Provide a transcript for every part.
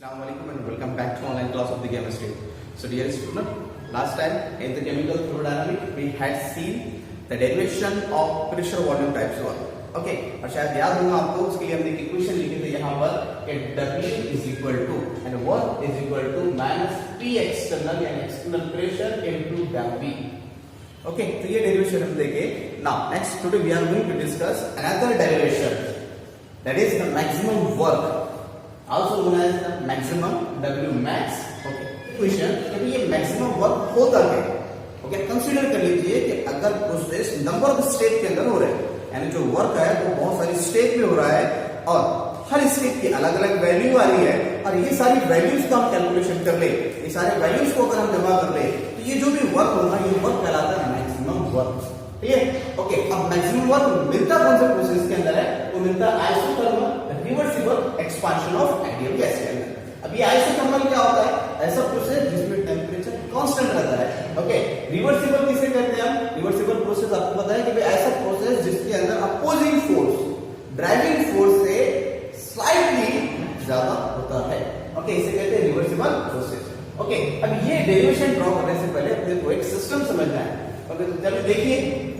Assalamualaikum and welcome back to online class of the chemistry. So dear student, last time in the chemical thermodynamics we had seen the derivation of pressure volume types one. Okay, और शायद याद होगा आपको उसके लिए हमने एक equation लिखी थी यहाँ पर कि W is equal to and what is equal to minus P external यानी external pressure into W. Okay, तो ये derivation हम देंगे. Now next today we are going to discuss another derivation, that is the maximum work, also known as the maximum W max. Okay, equation कि ये maximum work होता है. Okay, consider कर लीजिए कि अगर प्रोसेस नंबर ऑफ स्टेप के अंदर हो रहा है, यानी जो वर्क है वो बहुत सारी स्टेप में हो रहा है और हर स्टेप की अलग अलग वैल्यू आ रही है और ये सारी वैल्यूज का हम कैलकुलेशन कर ले, ये सारे वैल्यूज को अगर हम जमा कर ले तो ये जो भी वर्क होगा ये वर्क कहलाता है मैक्सिमम वर्क. ठीक है. ओके, अब मैक्सिमम वर्क मिलता कौन से प्रोसेस के अंदर है? वो मिलता है isothermal reversible expansion of ideal gas के अंदर. अब ये आइसोथर्मल क्या होता है? ऐसा प्रोसेस जिसमें टेम्परेचर कांस्टेंट रहता है. ओके, रिवर्सिबल किसे कहते हैं हम? रिवर्सिबल प्रोसेस आपको पता है कि भाई ऐसा प्रोसेस जिसके अंदर अपोजिंग फोर्स ड्राइविंग फोर्स से स्लाइटली ज्यादा होता है. ओके, इसे कहते हैं रिवर्सिबल प्रोसेस. ओके, अब ये डेरिवेशन ड्रॉ करने से पहले अपने को एक सिस्टम समझना है. ओके, तो चलिए देखिए,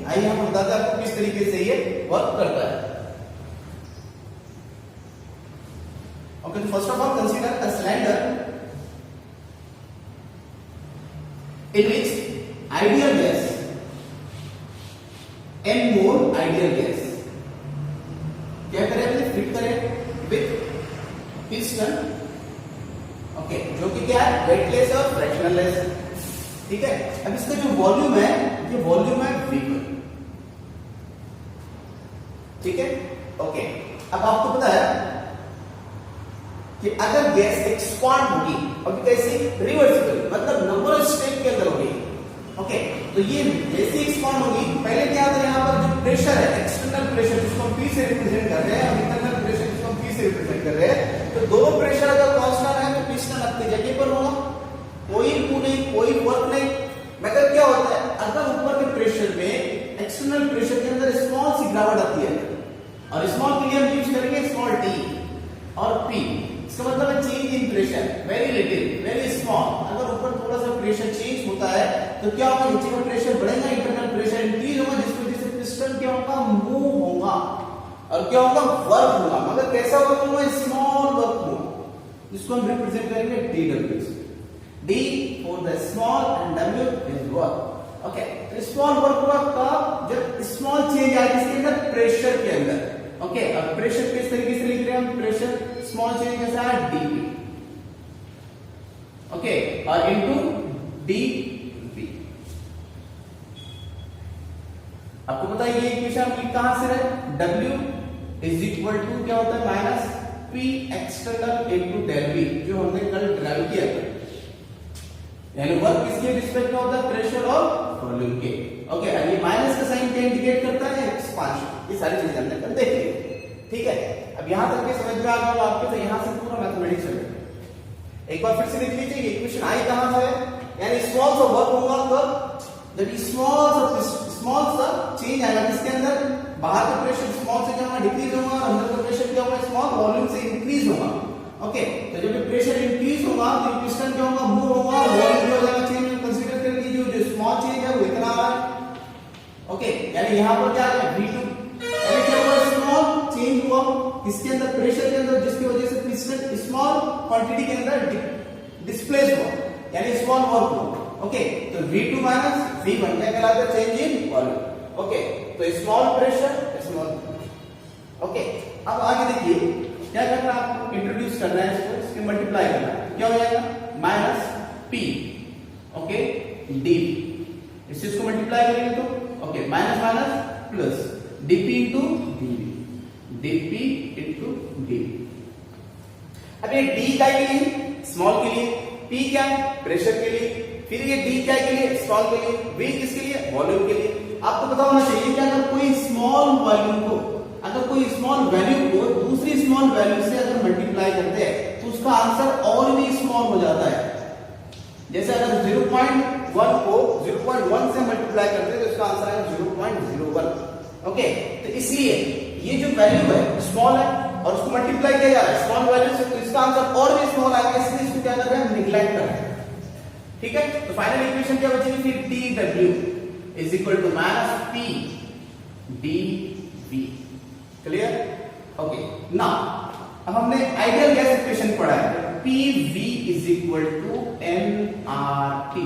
आइए हम बताते हैं आपको किस तरीके से ये वर्क करता है. ओके, तो first of all consider a cylinder in which ideal gas and more ideal gas क्या करें? हमने फिट करें विथ पिस्टन. ओके, जो कि क्या है? वेटलेस और फ्रैक्शनलेस. ठीक है. अब इसका जो वॉल्यूम है ये वॉल्यूम है V1. ठीक है. ओके, अब आपको पता है कि अगर गैस एक्सपांड होगी और कैसे? रिवर्सिबल, मतलब नंबर ऑफ स्टेप के अंदर होगी. ओके, तो ये जैसे एक्सपांड होगी, पहले क्या था? यहाँ पर जो प्रेशर है, एक्सटर्नल प्रेशर जिसको हम P से रिप्रेजेंट कर रहे हैं और इंटरनल प्रेशर जिसको हम P से रिप्रेजेंट कर रहे हैं, तो दोनों प्रेशर अगर कांस्टेंट है तो पिस्टन अपनी जगह पर होगा, कोई पुल नहीं, कोई वर्क नहीं. मगर क्या होता है? अगर ऊपर के प्रेशर में एक्सटर्नल प्रेशर के अंदर स्मॉल सी गिरावट आती है और स्मॉल के लिए हम यूज करेंगे स्मॉल t और p. इसका मतलब है change in pressure, very little, very small. अगर ऊपर थोड़ा सा प्रेशर चेंज होता है तो क्या होगा? नीचे का प्रेशर बढ़ेगा, इंटरनल प्रेशर इंक्रीज होगा, जिसकी वजह से पिस्टन क्या होगा? मूव होगा और क्या होगा? वर्क होगा. मगर कैसा वर्क होगा? स्मॉल वर्क होगा, जिसको हम रिप्रेजेंट करेंगे dw. d for the small and w is work. Okay, तो स्मॉल वर्क होगा कब? जब स्मॉल चेंज आए किसके अंदर? प्रेशर के अंदर. ओके, अब प्रेशर किस तरीके से लिख रहे हैं हम? प्रेशर स्मॉल चेंज कैसा है? dp. ओके, और इनटू dv. आपको पता है ये इक्वेशन कहां से है? w इज इक्वल टू क्या होता है? Minus p external into del v, जो हमने कल ड्राइव किया था. यानी वर्क किसके रिस्पेक्ट में होता है? प्रेशर और वॉल्यूम के. ओके, अब ये माइनस का साइन क्या इंडिकेट करता है? एक्सपांशन. ये सारी चीजें हमने कल देख ली. ठीक है. अब यहां तक के समझ में आ गया आपके, तो यहां से पूरा मैथमेटिक्स चलेगा. एक बार फिर से लिख लीजिए, ये इक्वेशन आई कहां से है? यानी स्मॉल सा वर्क होगा तब जब स्मॉल सा चेंज आएगा किसके अंदर? बाहर का प्रेशर स्मॉल से क्या होगा? डिक्रीज होगा और अंदर का प्रेशर क्या होगा? स्मॉल वॉल्यूम से इंक्रीज होगा. ओके, तो जब प्रेशर इंक्रीज होगा तो पिस्टन क्या होगा? मूव होगा, वॉल्यूम जो हो जाएगा चेंज. कंसीडर कर लीजिए जो स्मॉल चेंज है वो इतना आ रहा है. ओके, यानी यहां पर क्या है? V2. यानी क्या होगा? स्मॉल चेंज हुआ किसके अंदर? प्रेशर के अंदर, जिसकी वजह से पिस्टन स्मॉल क्वांटिटी के अंदर डिस्प्लेस हुआ, यानी स्मॉल वर्क हुआ. ओके, तो V2 माइनस V1 क्या कहलाता है? Change in volume. ओके, तो स्मॉल प्रेशर स्मॉल. ओके, अब आगे देखिए क्या करना है? आपको इंट्रोड्यूस करना है इसको, इसके मल्टीप्लाई करना है. क्या हो जाएगा? Minus p. Okay, d. इस चीज को मल्टीप्लाई करेंगे तो okay, minus minus plus dp into dv, dp into dv. अब ये d क्या के लिए? स्मॉल के लिए. p क्या? प्रेशर के लिए. फिर ये d क्या के लिए? स्मॉल के लिए. v किसके लिए? वॉल्यूम के लिए. आपको पता होना चाहिए कि अगर कोई स्मॉल वॉल्यूम को, अगर कोई स्मॉल वैल्यू को दूसरी स्मॉल वैल्यू से अगर मल्टीप्लाई करते हैं तो उसका आंसर और भी स्मॉल हो जाता है. जैसे अगर 0.1 को 0.1 से मल्टीप्लाई करते हैं तो इसका आंसर आएगा 0.01. ओके, तो इसलिए ये जो वैल्यू है स्मॉल है और उसको मल्टीप्लाई किया जा रहा है स्मॉल वैल्यू से, तो इसका आंसर और भी स्मॉल आ गया, इसलिए इसको क्या कर रहे हैं, नेग्लेक्ट कर रहे हैं। ठीक है, तो फाइनल इक्वेशन क्या बचेगी फिर, dw is equal to minus p dv। Clear? Okay, now अब हमने आइडियल गैस इक्वेशन पढ़ा है, pv is equal to nRT।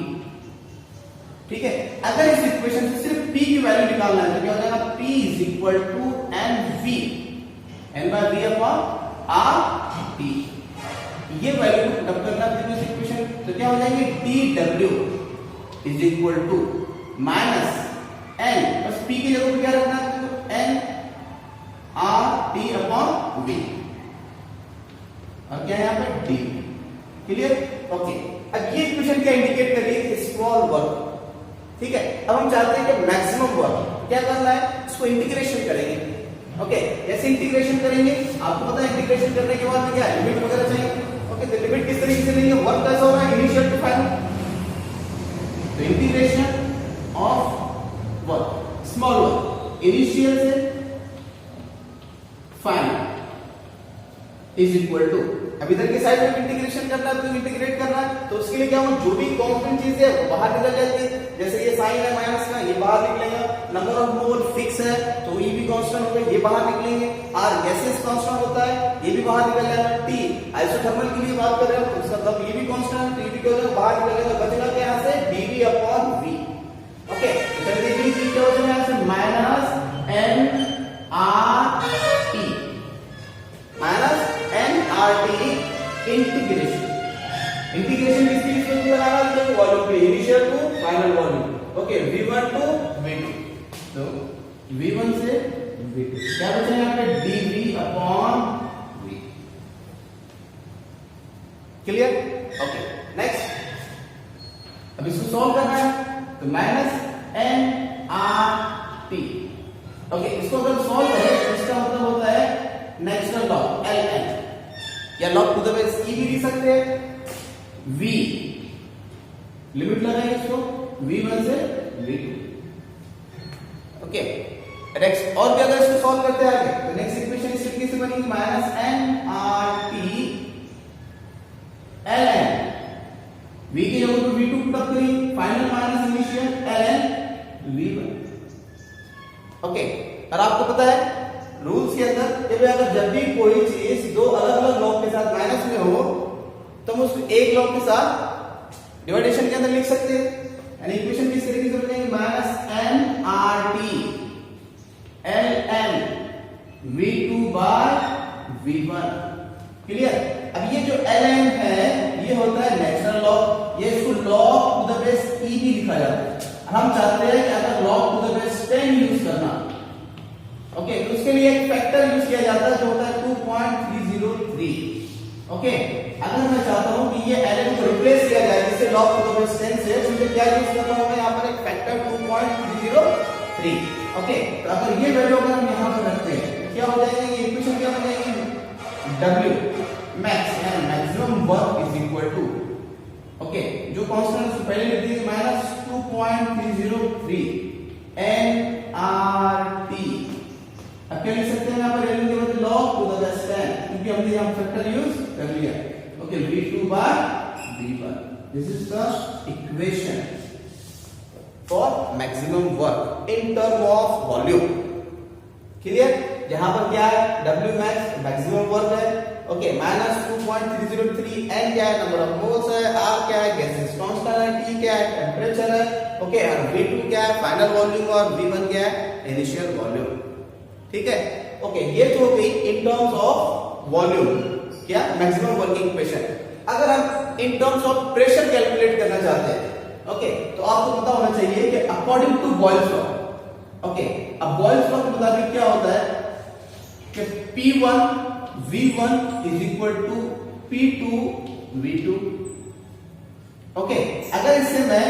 ठीक है, अगर इस इक्वेशन से सिर्फ p की वैल्यू निकालना है तो क्या हो जाएगा, p is equal to nv, n/v upon RT। ये वैल्यू पुट करना है इस इक्वेशन, तो क्या हो जाएंगे, dw is equal to minus n, बस p की जगह पे क्या रखना है, तो n RT अपॉन v, और क्या है यहाँ पे d। क्लियर? ओके, अब ये इक्वेशन क्या इंडिकेट कर रही है, स्मॉल वर्क। ठीक है, अब हम चाहते हैं कि मैक्सिमम वर्क क्या करना है, इसको इंटीग्रेशन करेंगे। ओके, ऐसे इंटीग्रेशन करेंगे, आपको पता है इंटीग्रेशन करने के बाद में क्या लिमिट वगैरह चाहिए। ओके, तो लिमिट किस तरीके से लेंगे, वर्क कैसा हो रहा है, इनिशियल टू फाइनल, तो integration of work, small work initial से फाइनल इज इक्वल टू, अब इधर की साइड में इंटीग्रेशन करना है, तो इंटीग्रेट करना है, तो उसके लिए क्या हो, जो भी कांस्टेंट चीज है वो बाहर निकल जाती है। जैसे ये साइन है माइनस का, ये बाहर निकलेगा, नंबर ऑफ मोल फिक्स है तो ये भी कांस्टेंट होगा, ये बाहर निकलेंगे, आर गैसेस कांस्टेंट होता है, ये भी बाहर निकल जाएगा, टी आइसोथर्मल के लिए बात कर रहे हो तो इसका मतलब ये भी कांस्टेंट है, तो ये भी क्या हो जाएगा, बाहर निकलेगा, बचेगा क्या यहाँ से, dv अपॉन v। ओके, तो चलिए dv क्या हो जाएगा यहाँ से, minus nRT, minus nRT integration. Integration किसकी किसको लगाना है, तो वॉल्यूम पे, initial to final volume. Okay, v1 to v2, तो v1 से v2 क्या बचा यहाँ पे, dv upon v। Clear? Okay, next, अब इसको सॉल्व करना है, तो माइनस nRT। ओके, इसको अगर सॉल्व करें तो इसका मतलब होता है नेचुरल लॉग ln, या log to the base e भी लिख सकते हैं, v लिमिट लगाएंगे इसको v1 से v2। ओके, नेक्स्ट, और भी अगर इसको सॉल्व करते हैं आगे, तो नेक्स्ट इक्वेशन इस तरीके से बनेगी, माइनस nRT ln, v की जगह पे v2 पुट अप करेंगे, final minus initial ln v1। Okay, और आपको पता है रूल्स के अंदर कि अगर जब भी कोई चीज दो अलग अलग लॉग के साथ माइनस में हो तो हम उसको एक लॉग के साथ डिवाइडेशन के अंदर लिख सकते हैं, यानी इक्वेशन किस तरीके से बनेगी, minus nRT ln v2 by v1। Clear? अब ये जो ln है ये होता है नेचुरल लॉग, ये इसको log to the base e भी लिखा जाता है। हम चाहते हैं कि अगर log to the base 10 use करना, ओके, तो उसके लिए एक फैक्टर यूज किया जाता है जो होता है 2.303। ओके, अगर मैं चाहता हूं कि ये ln को रिप्लेस किया जाए जिससे log टू द बेस 10 से, तो मुझे क्या यूज करना होगा, यहाँ पर एक फैक्टर 2.303। ओके, तो अगर ये वैल्यू अगर हम यहाँ पर रखते हैं क्या हो जाएगा, ये इक्वेशन क्या बन जाएगी, w max यानी maximum work is equal to, okay, जो कांस्टेंट से पहले लिख दीजिए, माइनस 2.303 nRT। अब क्या लिख सकते हैं यहाँ पर, एलिमेंट के बदले log टू द बेस 10, क्योंकि हमने यहाँ फैक्टर यूज कर लिया। Okay, v2 by v1, this is the equation for maximum work in term of volume. Clear? यहां पर क्या है, w max मैक्सिमम वर्क है, ओके, माइनस 2.303, n क्या है, नंबर ऑफ मोल्स है, r क्या है, गैसेस कांस्टेंट है, t क्या है, टेंपरेचर है, ओके, और v2 क्या है, फाइनल वॉल्यूम, और v1 क्या है, इनिशियल वॉल्यूम। ठीक है? ओके, ये तो हो गई इन टर्म्स ऑफ वॉल्यूम, क्या, मैक्सिमम वर्किंग प्रेशर। अगर हम in terms of pressure calculate करना चाहते हैं, ओके, तो आपको पता होना चाहिए कि according to Boyle's law, okay, अब बॉयल्स लॉ के मुताबिक क्या होता है कि P1 V1 is equal to P2 V2। Okay, अगर इससे मैं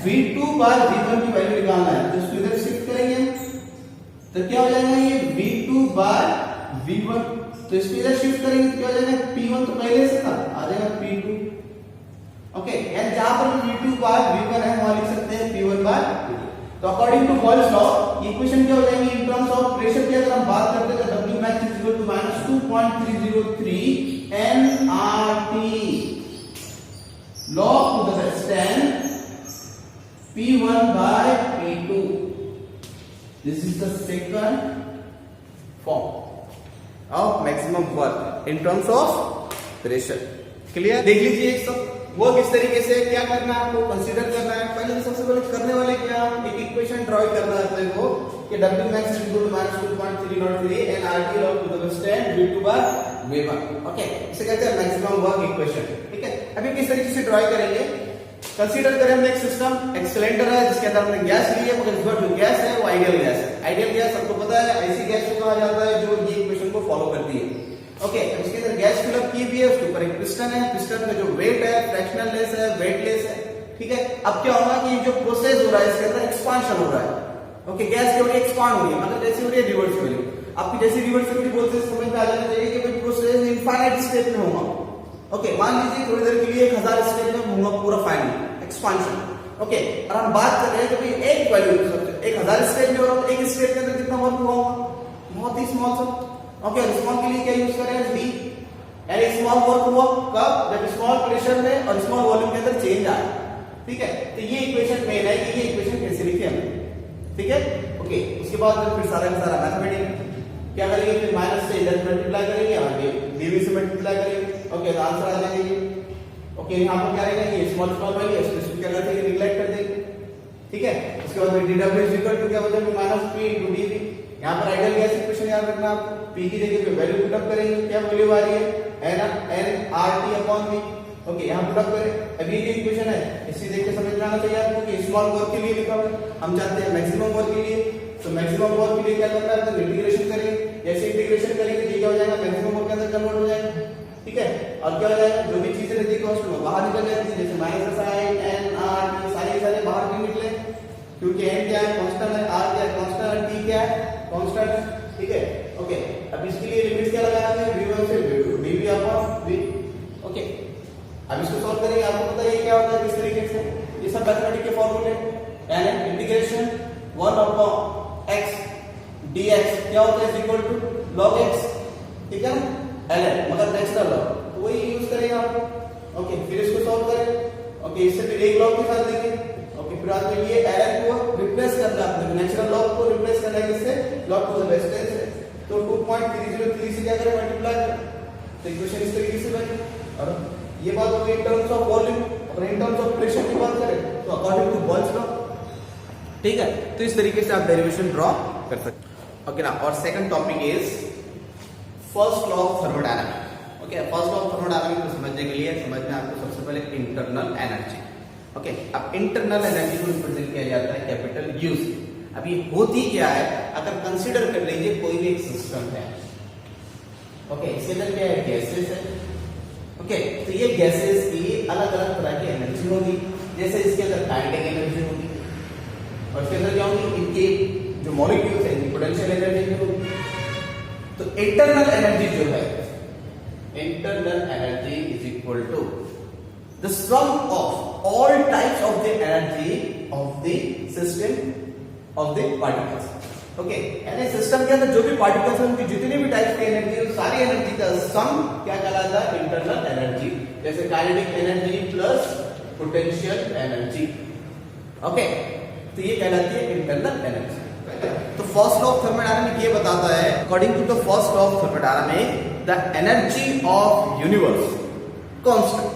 V2 बाय V1 की वैल्यू निकालना है तो इसको इधर शिफ्ट करेंगे, तो क्या हो जाएगा, ये V2 बाय V1, तो इसको इधर शिफ्ट करेंगे तो क्या हो जाएगा, P1 तो पहले से था, आ जाएगा P2। ओके, यानी जहां पर V2 बाय V1 है वहां लिख सकते हैं P1 बाय V2। तो according to Boyle's law equation क्या हो जाएगी, इन टर्म्स ऑफ प्रेशर की अगर हम बात करते हैं तो W max equal to minus 2.303 nRT log to the extent P1 by P2. This is the second form of maximum work in terms of pressure. Clear? देख लीजिए सब वो किस तरीके से क्या करना है आपको कंसीडर करना है। पहले सबसे पहले करने वाले क्या, एक इक्वेशन ड्रॉ करना है अपने को कि W max is equal to minus 2.303 and RT log to the extent V2 by V1. Okay, इसे कहते हैं मैक्सिमम वर्क इक्वेशन। ठीक है, अभी किस तरीके से ड्रॉ करेंगे, कंसीडर करें हमने एक सिस्टम, एक सिलेंडर है जिसके अंदर हमने गैस ली है, मगर इस बार जो गैस है वो आइडियल गैस है। आइडियल गैस सबको पता है ऐसी गैस को कहा जाता है जो ये इक्वेशन को फॉलो करती है। ओके, इसके अंदर गैस फिलअप की हुई है, उसके ऊपर एक पिस्टन है, पिस्टन का जो वेट है फ्रैक्शनल लेस है, वेटलेस है। ठीक है, अब क्या होगा कि जो प्रोसेस हो रहा है इसके अंदर एक्सपांशन हो रहा है। ओके, गैस की वजह एक्सपांड हो रही है, मतलब जैसे हो रही है रिवर्सिबली। आपकी जैसी रिवर्सिबली बोलते हैं समझ में आ जाना चाहिए कि भाई प्रोसेस इनफाइनाइट स्टेट में होगा। ओके, मान लीजिए थोड़ी देर के लिए 1000 स्टेट में होगा पूरा फाइनल एक्सपांशन। ओके, और हम बात कर रहे हैं कि भाई एक वैल्यू 1000 स्टेट में हो रहा है, एक स्टेट के अंदर कितना वर्क हुआ होगा, बहुत ही स्मॉल सा। ओके, स्मॉल के लिए क्या यूज करें, डी, यानी स्मॉल वर्क हुआ कब, जब स्मॉल प्रेशर में और स्मॉल वॉल्यूम के अंदर चेंज आया। ठीक है, तो ये इक्वेशन मेन है कि ये इक्वेशन कैसे लिखे हमने। ठीक है, ओके, उसके बाद फिर सारा का सारा मैथमेटिक्स क्या करेंगे, फिर माइनस से इधर मल्टीप्लाई करेंगे और डीवी से मल्टीप्लाई करेंगे। ओके, तो आंसर आ जाएगा। ओके, यहाँ पर क्या रहेगा, ये स्मॉल स्मॉल वैल्यू इसको क्या करते हैं निगलेक्ट कर देंगे। ठीक है, उसके बाद फिर dw इज इक्वल टू क्या हो जाएगा माइनस p इनटू dv। यहाँ पर आइडियल गैस इक्वेशन याद रखना, आप p की जगह पे वैल्यू पुट अप करेंगे, क्या वैल्यू आ रही है n RT upon v। Okay, यहाँ पुट अप करें, अभी ये इक्वेशन है, इसी देख के समझ में आना चाहिए आपको कि स्मॉल वर्क के लिए लिखा हुआ है, हम चाहते हैं मैक्सिमम वर्क के लिए। तो मैक्सिमम वर्क के लिए क्या करना है, तो इंटीग्रेशन करेंगे, जैसे इंटीग्रेशन करेंगे तो क्या हो जाएगा, मैक्सिमम वर्क के अंदर कन्वर्ट हो जाएगा। ठीक है, और क्या हो जाएगा, जो भी चीजें रहती है कांस्टेंट वो बाहर निकल जाती है, जैसे माइनस साइन n r सारे बाहर नहीं निकले, क्योंकि n क्या है कांस्टेंट है, r क्या है कांस्टेंट है, t क्या है कांस्टेंट है। ठीक है, ओके, अब इसके लिए लिमिट क्या लगाएंगे, v1 से dv अपॉन v। ओके, अब इसको सॉल्व करेंगे, आपको पता है क्या होता है किस तरीके से, ये सब मैथमेटिक्स के फॉर्मूले, यानी इंटीग्रेशन 1 अपॉन x dx क्या होता है इक्वल टू log x। ठीक है ना, ln मतलब नेचुरल लॉग, तो वही यूज करेंगे आप। ओके, फिर इसको सॉल्व करें। ओके, इससे फिर एक लॉग के साथ देंगे। ओके, फिर बाद में ये ln को रिप्लेस करना है, नेचुरल लॉग को रिप्लेस करना है किससे, log टू द बेस 10 से। तो 2.303 से क्या करें मल्टीप्लाई करें, तो इक्वेशन इस तरीके से बने। और ये बात हो गई इन टर्म्स ऑफ वॉल्यूम, और इन टर्म्स ऑफ प्रेशर की बात करें तो अकॉर्डिंग टू बॉयल्स लॉ। ठीक है, तो इस तरीके से आप डेरिवेशन ड्रॉ कर सकते हैं। ओके ना, और second topic is first law of thermodynamics. Okay, first law of thermodynamics को समझने के लिए समझना आपको सबसे पहले इंटरनल एनर्जी। ओके, अब इंटरनल एनर्जी को रिप्रेजेंट किया जाता है कैपिटल यू से। अब ये होती क्या है, अगर कंसीडर कर लीजिए कोई भी एक सिस्टम है। ओके, इसके अंदर क्या है, गैसेस है। ओके, तो ये गैसेस की अलग अलग तरह की एनर्जी होगी, जैसे इसके अंदर काइनेटिक एनर्जी होगी, और इसके अंदर क्या होगी, इनके जो मॉलिक्यूल्स है इनकी पोटेंशियल एनर्जी होगी। तो इंटरनल एनर्जी जो है, internal energy is equal to the sum of all types of the energy of the system of the particles. Okay, यानी सिस्टम के अंदर जो भी पार्टिकल्स हैं उनकी जितनी भी टाइप्स की एनर्जी है, सारी एनर्जी का सम क्या कहलाता है, इंटरनल एनर्जी। जैसे kinetic energy plus potential energy. Okay, तो ये कहलाती है इंटरनल एनर्जी। तो फर्स्ट लॉ ऑफ थर्मोडायनामिक्स ये बताता है, according to the first law of thermodynamics the energy of universe constant,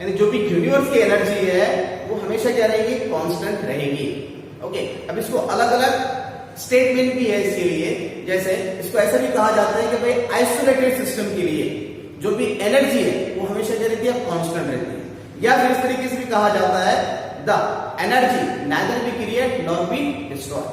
यानी जो भी यूनिवर्स की एनर्जी है वो हमेशा क्या रहेगी, कांस्टेंट रहेगी। ओके, अब इसको अलग अलग स्टेटमेंट भी है इसके लिए, जैसे इसको ऐसा भी कहा जाता है कि भाई आइसोलेटेड सिस्टम के लिए जो भी एनर्जी है वो हमेशा क्या रहती है, कांस्टेंट रहती है। या फिर इस तरीके से भी कहा जाता है the energy neither be created nor be destroyed.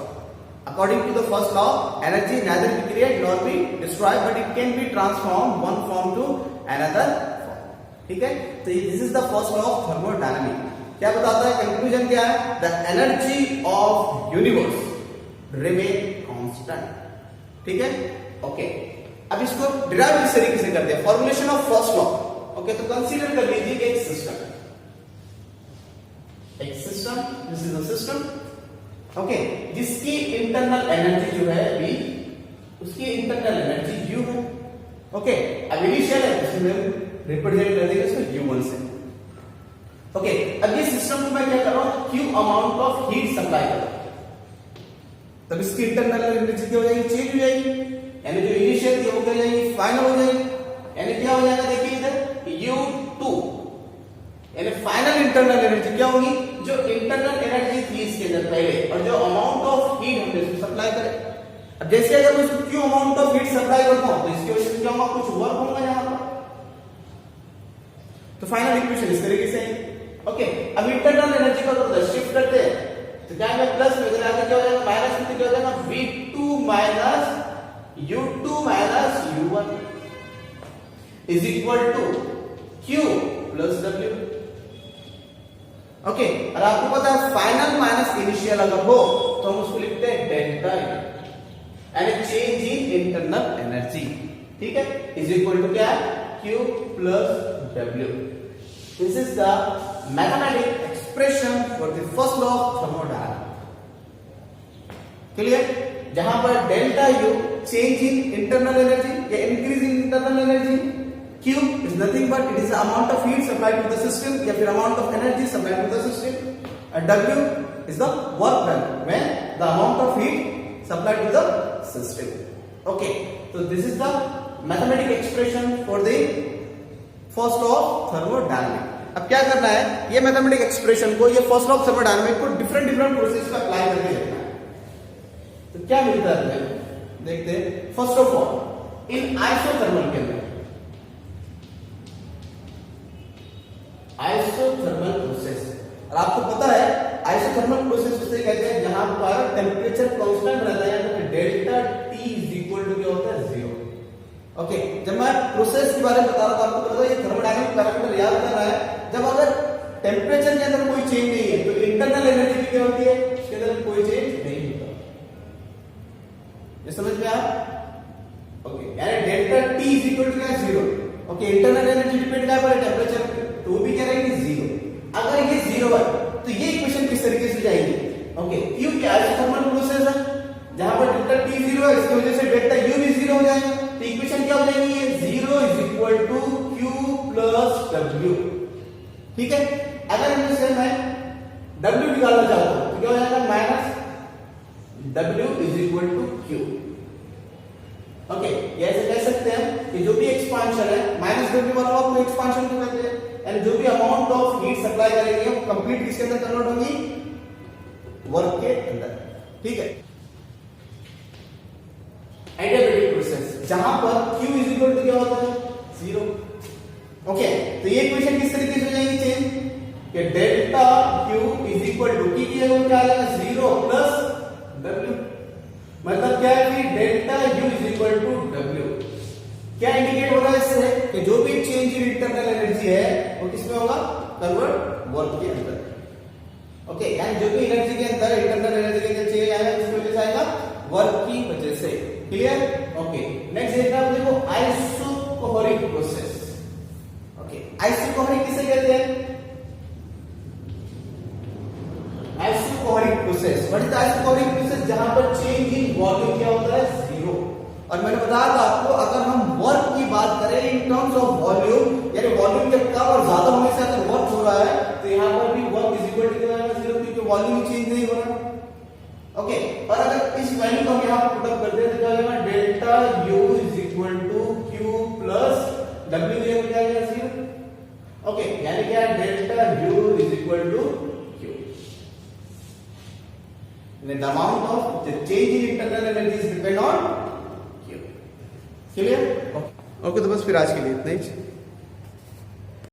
According to the first law, energy neither be created nor be destroyed, but it can be transformed one form to another form. ठीक है, तो this is the first law of thermodynamics. क्या बताता है, conclusion क्या है, the energy of universe remain constant. ठीक है, ओके, अब इसको डिराइव इस तरीके से करते हैं, formulation of first law. Okay, तो कंसीडर कर लीजिए कि एक system, this is a system. Okay, जिसकी इंटरनल एनर्जी जो है अभी उसकी इंटरनल एनर्जी U है। ओके, अब इनिशियल है इसमें रिप्रेजेंट कर देंगे इसको U1 से। ओके, अब ये सिस्टम को मैं क्या कर रहा हूं, Q amount of heat supply कर रहा हूं, तब इसकी इंटरनल एनर्जी क्या हो जाएगी, चेंज हो जाएगी, यानी जो इनिशियल थी वो क्या हो जाएगी, फाइनल हो जाएगी, यानी क्या हो जाएगा, देखिए इधर U2, यानी फाइनल इंटरनल एनर्जी क्या होगी, जो इंटरनल एनर्जी थी इसके अंदर पहले और जो अमाउंट ऑफ हीट हमने इसको सप्लाई करे। अब जैसे अगर मैं इसको Q amount of heat supply करता हूं तो इसकी वजह से क्या होगा, कुछ वर्क होगा यहां पर, तो फाइनल इक्वेशन इस तरीके से है। ओके, अब इंटरनल एनर्जी को अगर शिफ्ट करते हैं तो क्या है, प्लस में इधर आगे क्या हो जाएगा, माइनस में क्या हो जाएगा, V2 minus U2 minus U1 is equal to Q plus W। Okay, और आपको पता है फाइनल माइनस इनिशियल अगर हो तो हम उसको लिखते हैं डेल्टा U, यानी चेंज इन इंटरनल एनर्जी, ठीक है, इज इक्वल टू क्या है, Q plus W। This is the mathematical expression for the first law of thermodynamics. Clear? जहां पर delta U change in internal energy या increase in internal energy, Q is nothing but it is the amount of heat supplied to the system या फिर amount of energy supplied to the system, and W is the work done when the amount of heat supplied to the system. Okay, so this is the mathematical expression for the first law of thermodynamics. अब क्या करना है, ये mathematic expression को, ये first law of thermodynamics को different different process पे apply करके देखना है। तो क्या मिलता है देखते हैं। First of all in isothermal के अंदर, आइसोथर्मल प्रोसेस, और आपको पता है आइसोथर्मल प्रोसेस उसे कहते हैं जहां पर टेम्परेचर कांस्टेंट रहता है, यानी delta T is equal to क्या होता है, 0। ओके, जब मैं प्रोसेस के बारे में बता रहा था आपको पता है ये थर्मोडायनामिक पैरामीटर याद करना है, जब अगर टेम्परेचर के अंदर कोई चेंज नहीं है तो इंटरनल एनर्जी भी क्या होती है, उसके अंदर कोई चेंज नहीं होता। ये समझ में आया? ओके, यानी delta T is equal to क्या है, 0। ओके, इंटरनल एनर्जी डिपेंड क्या है टेम्परेचर पे, तो वो भी क्या रहेगी, 0। अगर ये 0 है तो ये इक्वेशन किस तरीके से जाएगी, ओके, क्योंकि आइसोथर्मल प्रोसेस है जहां पर डेल्टा T 0 है, इसकी वजह से डेल्टा U भी 0 हो जाएगा, तो इक्वेशन क्या हो जाएगी, ये 0 is equal to Q plus W। ठीक है, अगर इनसे मैं W निकालना चाहता हूं तो क्या हो जाएगा, minus W is equal to Q। Okay, ये ऐसे कह सकते हैं कि जो भी एक्सपांशन है माइनस W वाला आपको एक्सपांशन को कहते हैं, यानी जो भी अमाउंट ऑफ हीट सप्लाई करेंगे वो कंप्लीट किसके अंदर कन्वर्ट होगी, वर्क के अंदर। ठीक है, एडियाबेटिक प्रोसेस जहां पर Q इज इक्वल टू क्या होता है, 0। ओके, तो ये इक्वेशन किस तरीके से हो जाएगी चेंज, कि delta Q is equal to की जगह क्या आ जाएगा, 0 प्लस W, मतलब क्या है कि delta U is equal to W। क्या इंडिकेट हो रहा है इससे कि जो भी चेंज इन इंटरनल एनर्जी है वो किसमें होगा, कन्वर्ट वर्क के अंदर। ओके, यानी जो भी एनर्जी के अंदर इंटरनल एनर्जी के अंदर चेंज आएगा किसकी वजह से आएगा, वर्क की वजह से। क्लियर? ओके, नेक्स्ट देखना आप देखो आइसोकोहरिक प्रोसेस। ओके, आइसोकोहरिक किसे कहते हैं, आइसोकोहरिक प्रोसेस, व्हाट इज आइसोकोहरिक प्रोसेस, जहां पर चेंज इन वॉल्यूम क्या होता है, 0। और मैंने बताया था आपको अगर हम वर्क की बात करें इन टर्म्स ऑफ वॉल्यूम, यानी वॉल्यूम के कम और ज्यादा होने से अगर वर्क हो रहा है तो यहां पर भी वर्क इज इक्वल टू 0, क्योंकि वॉल्यूम चेंज नहीं हो रहा है। ओके, और अगर इस वैल्यू को हम यहां पुट अप करते हैं तो क्या हो जाएगा, delta U is equal to Q plus W ये हो जाएगा 0। ओके, यानी क्या है, delta U is equal to Q, the amount of the change in internal energy is depend on Q। Clear? Okay, तो बस फिर आज के लिए इतना ही।